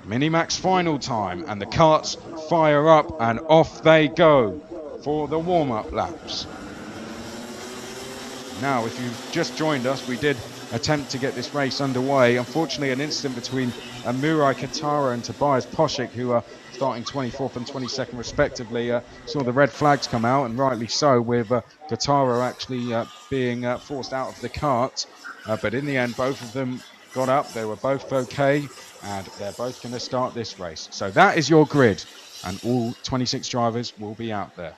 Minimax final time, and the carts fire up and off they go for the warm-up laps. Now, if you've just joined us, we did attempt to get this race underway. Unfortunately, an incident between Murai Katara and Tobias Poshik, who are starting 24th and 22nd respectively, saw the red flags come out, and rightly so, with Katara actually being forced out of the cart. But in the end, both of them got up. They were both okay, and they're both going to start this race. So that is your grid, and all 26 drivers will be out there.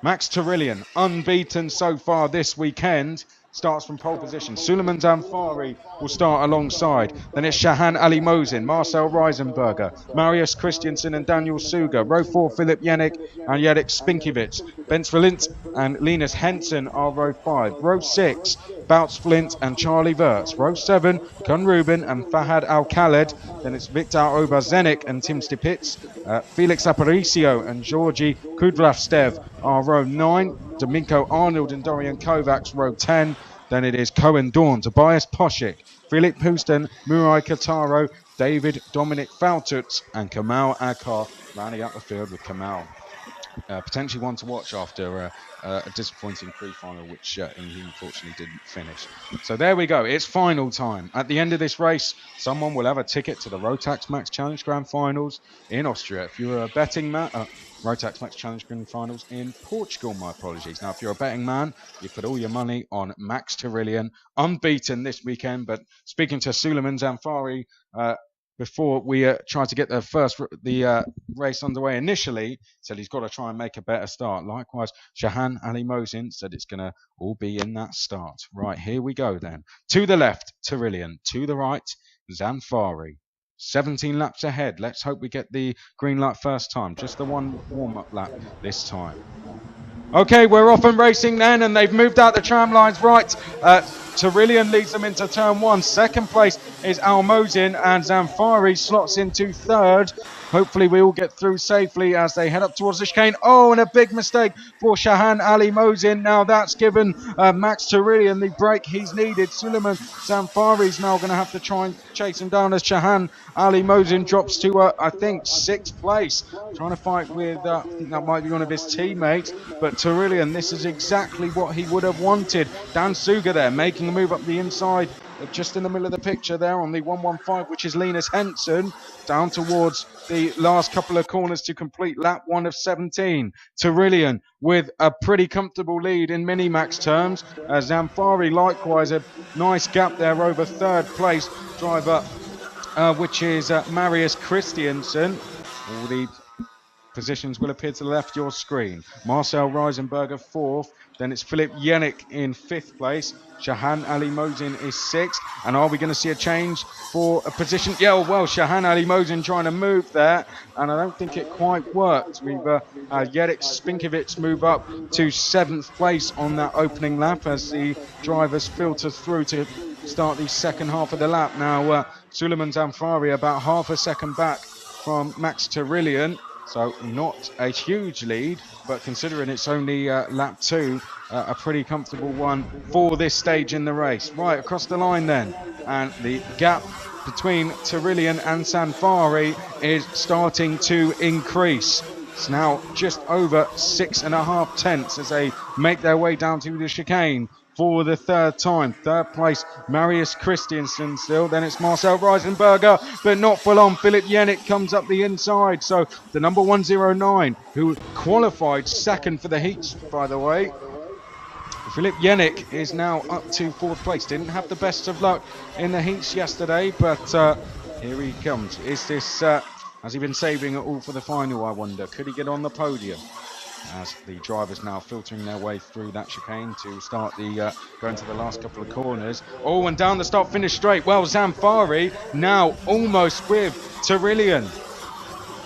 Max Turillian, unbeaten so far this weekend, starts from pole position. Suleiman Zamfari will start alongside. Then it's Shahan Ali Mosin, Marcel Reisenberger, Marius Christiansen and Daniel Suga. Row 4, Filip Yannick and Jadek Spinkiewicz. Bens Verlint and Linus Henson are row 5. Row 6, Bouts Flint and Charlie Wirtz. Row 7, Kun Rubin and Fahad Al-Khaled. Then it's Viktor Obarzenik and Tim Stipitz. Felix Aparicio and Georgi Kudravstev are row 9. Domingo Arnold and Dorian Kovacs, row 10. Then it is Cohen Dawn, Tobias Poshik, Philip Houston, Murai Kataro, David Dominic Faltuts, and Kamal Akar rounding out the field with Kamal. Potentially one to watch after a disappointing pre-final, which he unfortunately didn't finish. So there we go. It's final time. At the end of this race, someone will have a ticket to the Rotax Max Challenge Grand Finals in Austria. If you're a betting man, Rotax Max Challenge Grand Finals in Portugal, my apologies. Now, if you're a betting man, you put all your money on Max Turillian, unbeaten this weekend. But speaking to Suleiman Zamfari, before we tried to get the race underway initially, said he's got to try and make a better start. Likewise, Shahan Ali Mosin said it's going to all be in that start. Right, here we go then. To the left, Turillian. To the right, Zamfari. 17 laps ahead. Let's hope we get the green light first time. Just the one warm-up lap this time. Okay, we're off and racing then, and they've moved out the tram lines right. Turillian leads them into turn 1. Second place is Almozin, and Zamfari slots into third. Hopefully we all get through safely as they head up towards the chicane. Oh, and a big mistake for Shahan Ali Mosin. Now that's given Max Turillian the break he's needed. Suleiman Zamfari's now going to have to try and chase him down as Shahan Ali Mosin drops to, I think, 6th place. Trying to fight with, I think that might be one of his teammates. But Turillian, this is exactly what he would have wanted. Dan Suga there making a move up the inside. Just in the middle of the picture there on the 115, which is Linus Henson, down towards the last couple of corners to complete lap 1 of 17. Turillian with a pretty comfortable lead in mini-max terms. Zamfari likewise a nice gap there over third place driver, which is Marius Christiansen. All the positions will appear to the left of your screen. Marcel Reisenberger 4th. Then it's Philip Yannick in 5th place. Shahan Ali Mosin is 6th. And are we going to see a change for a position? Yeah, well, Shahan Ali Mosin trying to move there. And I don't think it quite worked. We've Jadek Spinkiewicz move up to 7th place on that opening lap as the drivers filter through to start the second half of the lap. Now, Suleiman Zamfari about half a second back from Max Turillian. So not a huge lead, but considering it's only lap 2, a pretty comfortable one for this stage in the race. Right, across the line then. And the gap between Turillian and Zamfari is starting to increase. It's now just over 6.5 tenths as they make their way down to the chicane for the third time. Third place, Marius Christiansen still. Then it's Marcel Reisenberger, but not full on. Philip Yannick comes up the inside. So the number 109, who qualified second for the heats, by the way, Philip Yannick is now up to 4th place. Didn't have the best of luck in the heats yesterday, but here he comes. Is this, has he been saving it all for the final, I wonder? Could he get on the podium? As the drivers now filtering their way through that chicane to start the going to the last couple of corners. Oh, and down the start finish straight. Well, Zamfari now almost with Turillian.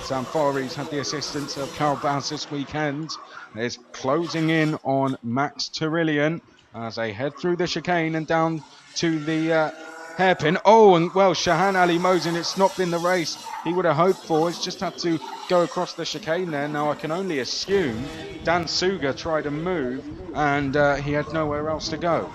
Zamfari's had the assistance of Karl Bass this weekend. Is closing in on Max Turillian as they head through the chicane and down to the hairpin. Oh, and well, Shahan Ali Mosin, it's not been the race he would have hoped for. He's just had to go across the chicane there. Now, I can only assume Dan Suga tried to move and he had nowhere else to go.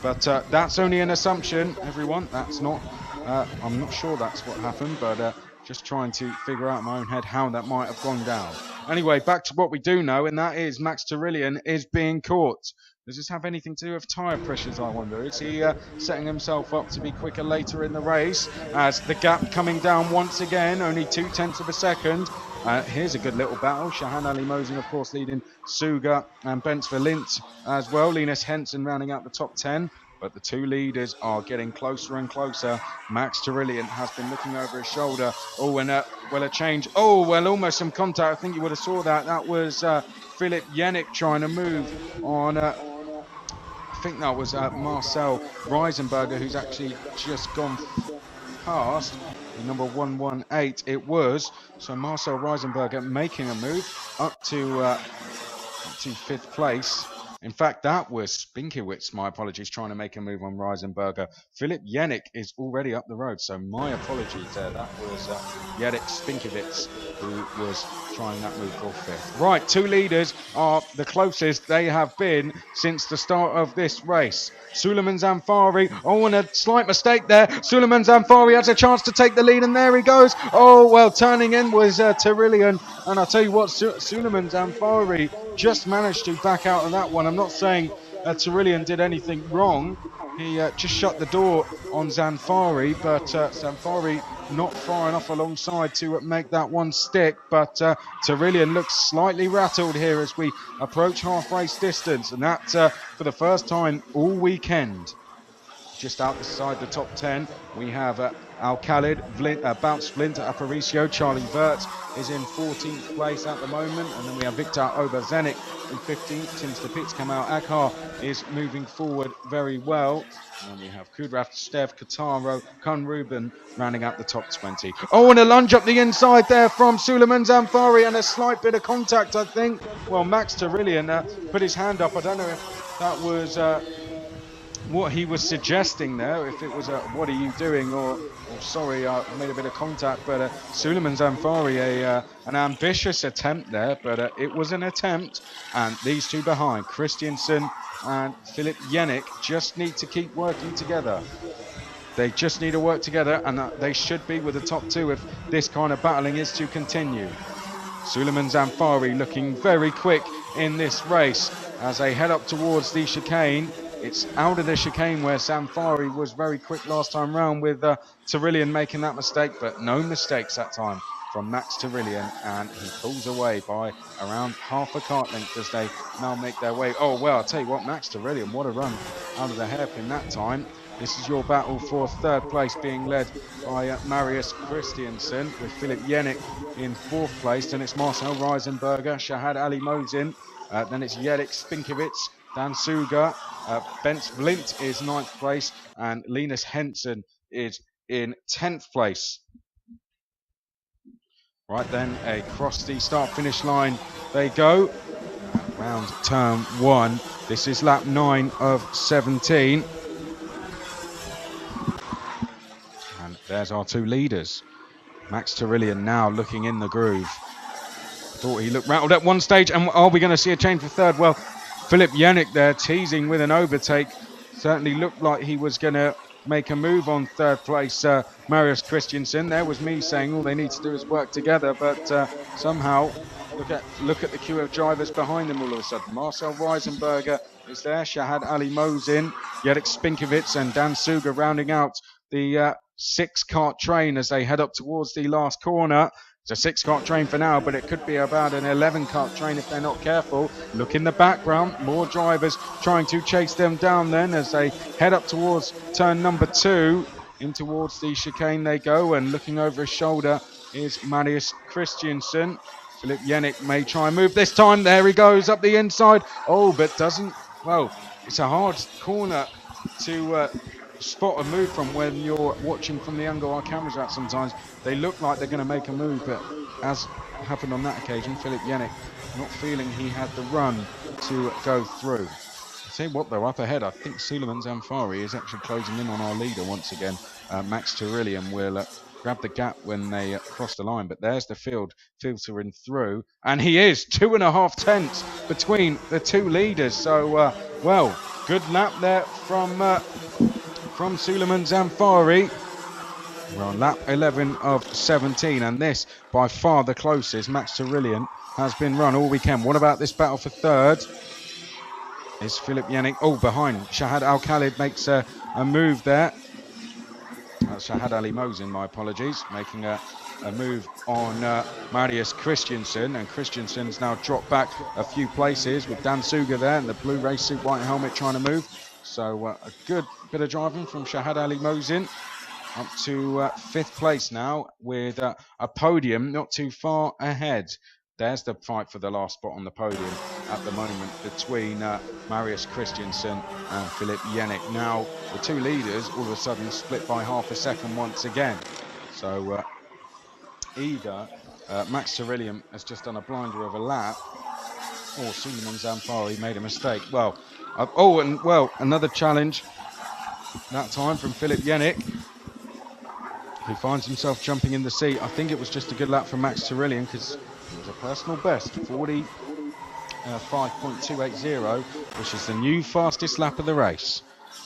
But that's only an assumption, everyone. That's not, I'm not sure that's what happened, but just trying to figure out in my own head how that might have gone down. Anyway, back to what we do know, and that is Max Turillian is being caught. Does this have anything to do with tyre pressures, I wonder? Is he setting himself up to be quicker later in the race? As the gap coming down once again, only 0.2 of a second. Here's a good little battle. Shahan Ali Mosin, of course, leading Suga and Bence Valint as well. Linus Henson rounding out the top 10. But the two leaders are getting closer and closer. Max Turillian has been looking over his shoulder. Oh, and a change. Oh, well, almost some contact. I think you would have saw that. That was Philip Yannick trying to move on. I think that was Marcel Reisenberger, who's actually just gone past number 118. It was. So Marcel Reisenberger making a move up to fifth place. In fact, that was Spinkiewicz, my apologies, trying to make a move on Reisenberger. Philip Yannick is already up the road, so my apologies there. That was Yannick Spinkiewicz who was trying that move for fifth. Right, two leaders are the closest they have been since the start of this race. Suleiman Zamfari, oh, and a slight mistake there. Suleiman Zamfari has a chance to take the lead, and there he goes. Oh, well, turning in was Turillian, and I'll tell you what, Suleiman Zamfari just managed to back out of that one. I'm not saying Turillian did anything wrong. He just shut the door on Zamfari, but Zamfari not far enough alongside to make that one stick. But Turillian looks slightly rattled here as we approach half race distance, and that for the first time all weekend. Just outside the top 10, we have Al Khalid, Bounce Flint, Aparicio, Charlie Vert is in 14th place at the moment, and then we have Victor Oberzenik in 15th. Tim Stapitz, Kamal Akhar is moving forward very well. And then we have Kudrat, Stev, Kataro, Kun Ruben rounding out the top 20. Oh, and a lunge up the inside there from Suleiman Zamfari, and a slight bit of contact, I think. Well, Max Turillian put his hand up. I don't know if that was what he was suggesting there, if it was what are you doing, or sorry, I made a bit of contact. But Suleiman Zamfari, an ambitious attempt there, but it was an attempt. And these two behind, Christiansen and Philip Yannick, just need to keep working together. They just need to work together, and they should be with the top two if this kind of battling is to continue. Suleiman Zamfari looking very quick in this race as they head up towards the chicane. It's out of the chicane where Zamfari was very quick last time round, with Turillian making that mistake, but no mistakes that time from Max Turillian, and he pulls away by around half a cart length as they now make their way. Oh, well, I'll tell you what, Max Turillian, what a run out of the hairpin that time. This is your battle for third place, being led by Marius Christiansen, with Philip Yannick in fourth place. Then it's Marcel Reisenberger, Shahad Ali Mosin. Then it's Yedik Spinkiewicz, Dan Suga. Bence Vlint is 9th place, and Linus Henson is in 10th place. Right then, across the start-finish line they go. Round turn 1. This is lap 9 of 17. And there's our two leaders. Max Turillian now looking in the groove. Thought he looked rattled at one stage, and are we going to see a change for third? Well, Philip Yannick there teasing with an overtake. Certainly looked like he was going to make a move on third place. Marius Christiansen. There was me saying all they need to do is work together, but somehow look at the queue of drivers behind them all of a sudden. Marcel Reisenberger is there. Shahad Ali Mosin, Yedik Spinkiewicz, and Dan Suga rounding out the 6-cart train as they head up towards the last corner. It's a 6-cart train for now, but it could be about an 11-cart train if they're not careful. Look in the background, more drivers trying to chase them down then as they head up towards turn number 2. In towards the chicane they go, and looking over his shoulder is Marius Christiansen. Philip Yannick may try and move this time. There he goes up the inside. Oh, but doesn't. Well, it's a hard corner to spot a move from when you're watching from the angle our cameras are at. Sometimes they look like they're going to make a move, but as happened on that occasion, Philip Yannick not feeling he had the run to go through. I tell you what, though, up ahead, I think Suleiman Zamfari is actually closing in on our leader once again. Max Turillian will grab the gap when they cross the line, but there's the field filtering through, and he is 2.5 tenths between the two leaders. So, well, good lap there from Suleiman Zamfari. We're on lap 11 of 17, and this, by far the closest Max Turillian has been run all weekend. What about this battle for third? Is Philip Yannick, behind. Shahad Al-Khalid makes a move there. Shahad Ali Mosin, my apologies, making a move on Marius Christensen, and Christensen's now dropped back a few places with Dan Suga there in the blue race suit, white helmet, trying to move. So a good bit of driving from Shahad Ali Mosin. Up to fifth place now with a podium not too far ahead. There's the fight for the last spot on the podium at the moment between Marius Christensen and Philip Yannick. Now, the two leaders all of a sudden split by half a second once again. So either Max Turillian has just done a blinder of a lap, or Suleiman Zamfari made a mistake. Well, another challenge, that time from Philip Yannick, who finds himself jumping in the seat. I think it was just a good lap from Max Turillian, because it was a personal best, 45.280, which is the new fastest lap of the race.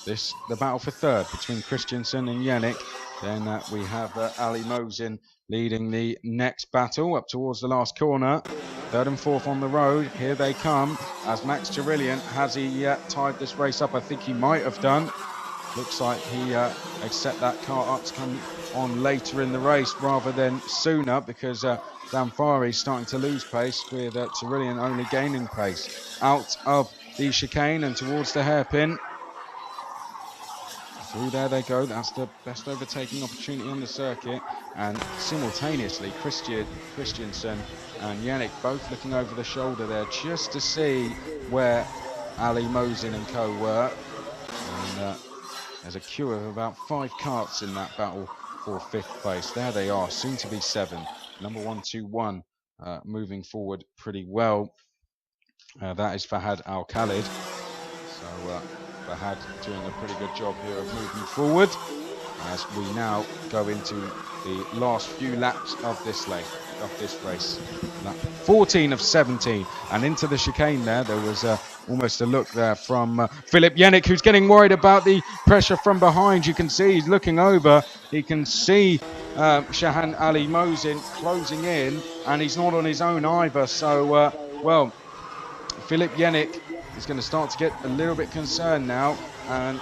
The battle for third between Christensen and Yannick. Then we have Ali Mosin leading the next battle up towards the last corner. Third and fourth on the road. Here they come as Max Turillian. Has he tied this race up? I think he might have done. Looks like he set that car up to come on later in the race rather than sooner, because Zamfari's starting to lose pace, with Turillian only gaining pace. Out of the chicane and towards the hairpin. Through there they go. That's the best overtaking opportunity on the circuit. And simultaneously, Christensen and Yannick both looking over the shoulder there just to see where Ali Mosin and co were. And there's a queue of about 5 carts in that battle for fifth place. There they are, soon to be 7. Number 121 moving forward pretty well. That is Fahad Al-Khalid. So Fahad doing a pretty good job here of moving forward as we now go into the last few laps of this race. Lap 14 of 17, and into the chicane there was almost a look there from Philip Yannick, who's getting worried about the pressure from behind. You can see he's looking over. He can see Shahan Ali Mosin closing in, and he's not on his own either. So, Philip Yannick is going to start to get a little bit concerned now, and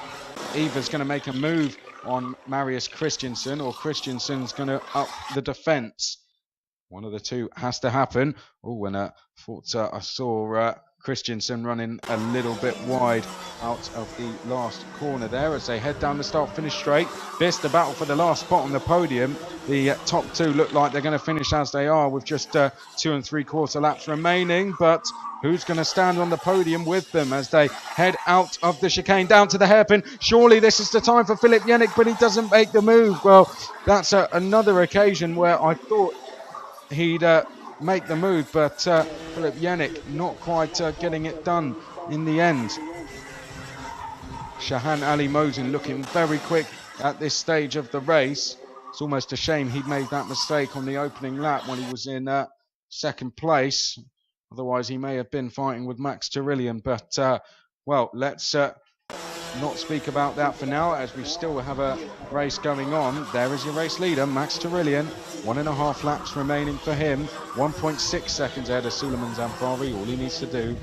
either's going to make a move on Marius Christensen, or Christensen's going to up the defence. One of the two has to happen. And I saw Christensen running a little bit wide out of the last corner there as they head down the start-finish straight. This, the battle for the last spot on the podium. The top two look like they're going to finish as they are, with just 2 3/4 laps remaining. But who's going to stand on the podium with them as they head out of the chicane down to the hairpin? Surely this is the time for Philip Yannick, but he doesn't make the move. Well, that's another occasion where I thought he'd make the move, but Philip Yannick not quite getting it done in the end. Shahan Ali Mosin looking very quick at this stage of the race. It's almost a shame he'd made that mistake on the opening lap when he was in second place. Otherwise, he may have been fighting with Max Turillian. But, let's not speak about that for now, as we still have a race going on. There is your race leader, Max Turillian. 1.5 laps remaining for him. 1.6 seconds ahead of Suleiman Zamfari. All he needs to do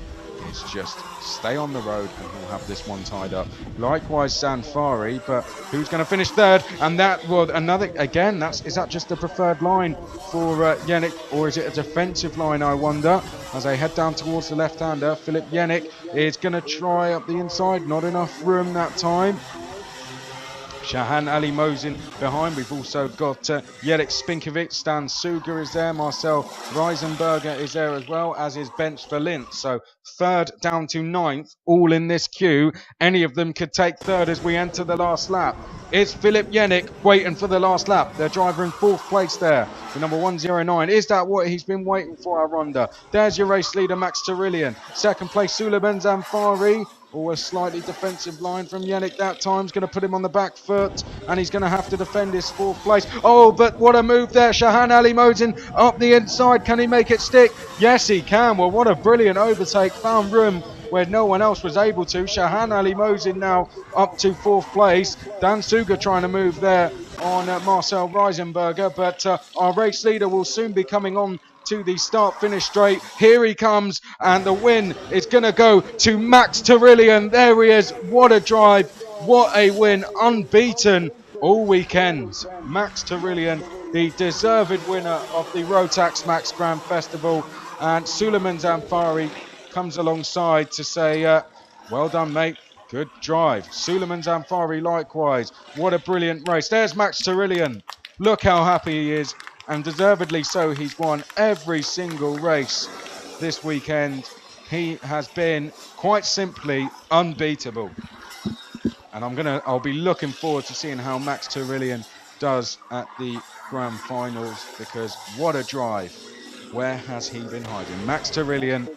is just stay on the road, and he'll have this one tied up. Likewise, Zamfari, but who's going to finish third? And that was another, again, is that just the preferred line for Yannick, or is it a defensive line, I wonder? As they head down towards the left-hander, Philip Yannick is going to try up the inside. Not enough room that time. Shahan Ali Mosin behind. We've also got Jelek Spinkovic, Stan Suga is there, Marcel Reisenberger is there as well, as is Bench Valint. So third down to ninth, all in this queue. Any of them could take third as we enter the last lap. It's Philip Yannick waiting for the last lap. Their driver in fourth place there, the number 109. Is that what he's been waiting for, I wonder? There's your race leader, Max Turillian. Second place, Suleiman Zamfari. A slightly defensive line from Yannick that time is going to put him on the back foot, and he's going to have to defend his fourth place. But what a move there. Shahan Ali Mosin up the inside. Can he make it stick? Yes, he can. Well, what a brilliant overtake. Found room where no one else was able to. Shahan Ali Mosin now up to fourth place. Dan Suga trying to move there on Marcel Reisenberger, but our race leader will soon be coming on to the start-finish straight. Here he comes, and the win is going to go to Max Turillian. There he is. What a drive. What a win. Unbeaten all weekend. Max Turillian, the deserved winner of the Rotax Max Grand Festival. And Suleiman Zamfari comes alongside to say, well done, mate. Good drive. Suleiman Zamfari likewise. What a brilliant race. There's Max Turillian. Look how happy he is. And deservedly so. He's won every single race this weekend. He has been quite simply unbeatable. And I'll be looking forward to seeing how Max Turillian does at the grand finals, because what a drive. Where has he been hiding? Max Turillian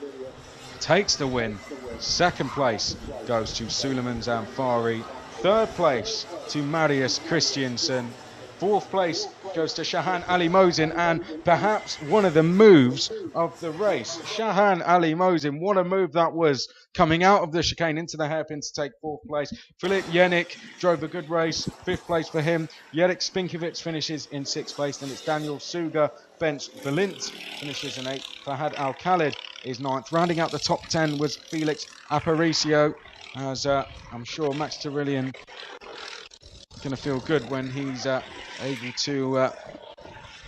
takes the win. Second place goes to Suleiman Zamfari. Third place to Marius Christiansen. Fourth place goes to Shahan Ali Mosin, and perhaps one of the moves of the race. Shahan Ali Mosin, what a move that was, coming out of the chicane into the hairpin to take fourth place. Filip Yenik drove a good race, fifth place for him. Yedek Spinkovic finishes in sixth place. Then it's Daniel Suga, Bench Valint finishes in eighth. Fahad Al Khalid is ninth. Rounding out the top 10 was Felix Aparicio, as I'm sure Max Turillian going to feel good when he's able to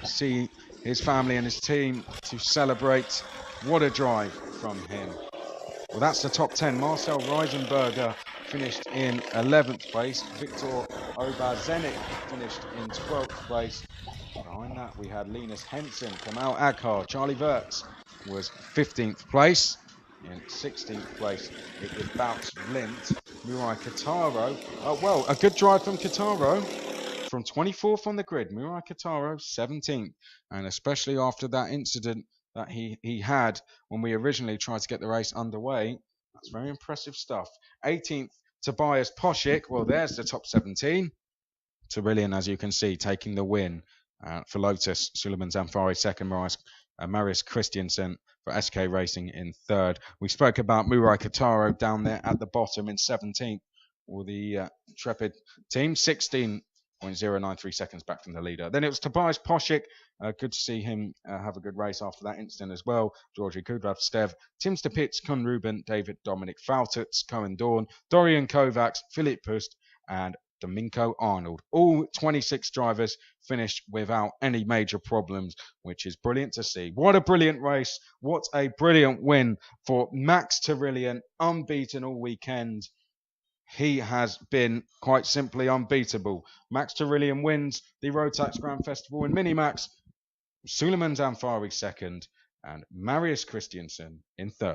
see his family and his team to celebrate. What a drive from him. Well, that's the top 10. Marcel Reisenberger finished in 11th place. Viktor Obarzenik finished in 12th place. Behind that, we had Linus Henson, Kamal Aghar, Charlie Wirtz was 15th place. In 16th place, it was Bouts Lint, Murai Kataro. Well, a good drive from Kataro. From 24th on the grid, Murai Kataro 17th. And especially after that incident that he had when we originally tried to get the race underway, that's very impressive stuff. 18th, Tobias Poshik. Well, there's the top 17. Turillian, as you can see, taking the win for Lotus. Suleiman Zamfari second, Marius Christiansen for SK Racing in third. We spoke about Murai Kataro down there at the bottom in 17th, or the Trepid team, 16.093 seconds back from the leader. Then it was Tobias Poshik. Good to see him have a good race after that incident as well. Georgi Kudrav, Stev, Tim Stapitz, Kun Ruben, David Dominic Faltutz, Cohen Dawn, Dorian Kovacs, Philip Pust, and Domingo Arnold. All 26 drivers finished without any major problems, which is brilliant to see. What a brilliant race. What a brilliant win for Max Turillian, unbeaten all weekend. He has been quite simply unbeatable. Max Turillian wins the Rotax Grand Festival in Minimax. Suleiman Zamfari second, and Marius Christiansen in third.